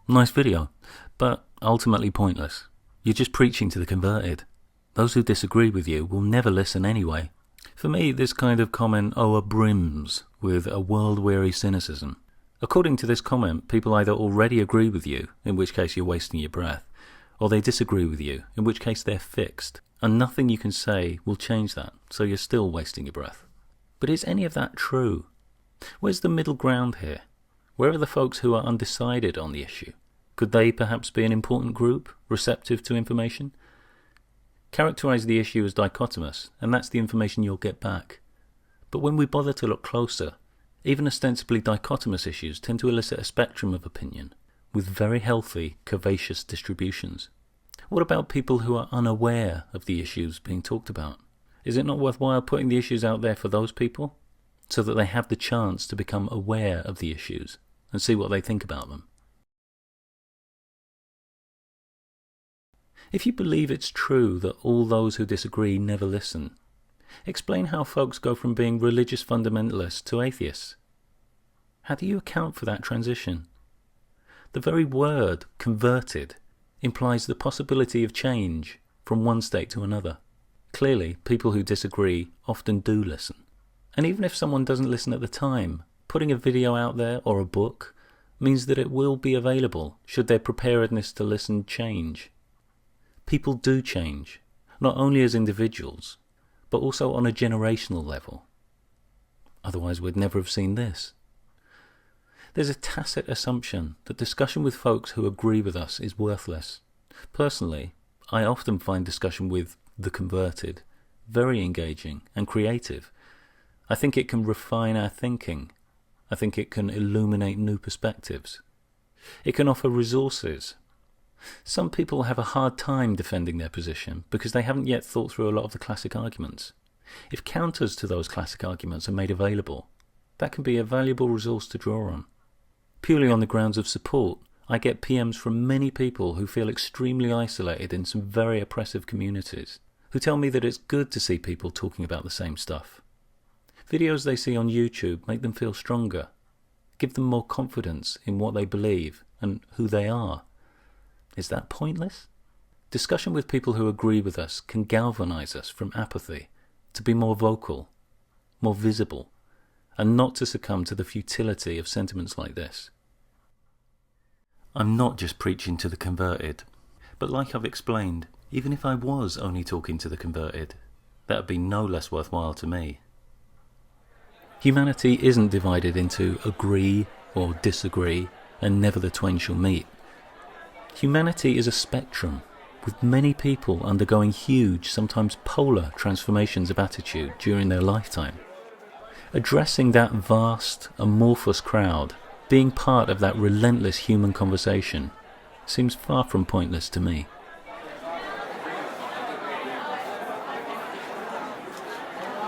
Nice video, but ultimately pointless. You're just preaching to the converted. Those who disagree with you will never listen anyway. For me, this kind of comment brims with a world-weary cynicism. According to this comment, people either already agree with you, in which case you're wasting your breath, or they disagree with you, in which case they're fixed, and nothing you can say will change that, so you're still wasting your breath. But is any of that true? Where's the middle ground here? Where are the folks who are undecided on the issue? Could they perhaps be an important group, receptive to information? Characterize the issue as dichotomous, and that's the information you'll get back. But when we bother to look closer, even ostensibly dichotomous issues tend to elicit a spectrum of opinion, with very healthy, curvaceous distributions. What about people who are unaware of the issues being talked about? Is it not worthwhile putting the issues out there for those people, so that they have the chance to become aware of the issues and see what they think about them? If you believe it's true that all those who disagree never listen, explain how folks go from being religious fundamentalists to atheists. How do you account for that transition? The very word converted implies the possibility of change from one state to another. Clearly, people who disagree often do listen. And even if someone doesn't listen at the time, putting a video out there or a book means that it will be available should their preparedness to listen change. People do change, not only as individuals, but also on a generational level. Otherwise we'd never have seen this. There's a tacit assumption that discussion with folks who agree with us is worthless. Personally, I often find discussion with the converted very engaging and creative. I think it can refine our thinking. I think it can illuminate new perspectives. It can offer resources. Some people have a hard time defending their position because they haven't yet thought through a lot of the classic arguments. If counters to those classic arguments are made available, that can be a valuable resource to draw on. Purely on the grounds of support, I get PMs from many people who feel extremely isolated in some very oppressive communities, who tell me that it's good to see people talking about the same stuff. Videos they see on YouTube make them feel stronger, give them more confidence in what they believe and who they are. Is that pointless? Discussion with people who agree with us can galvanize us from apathy to be more vocal, more visible, and not to succumb to the futility of sentiments like this. I'm not just preaching to the converted, but like I've explained, even if I was only talking to the converted, that would be no less worthwhile to me. Humanity isn't divided into agree or disagree, and never the twain shall meet. Humanity is a spectrum, with many people undergoing huge, sometimes polar transformations of attitude during their lifetime. Addressing that vast, amorphous crowd, being part of that relentless human conversation, seems far from pointless to me.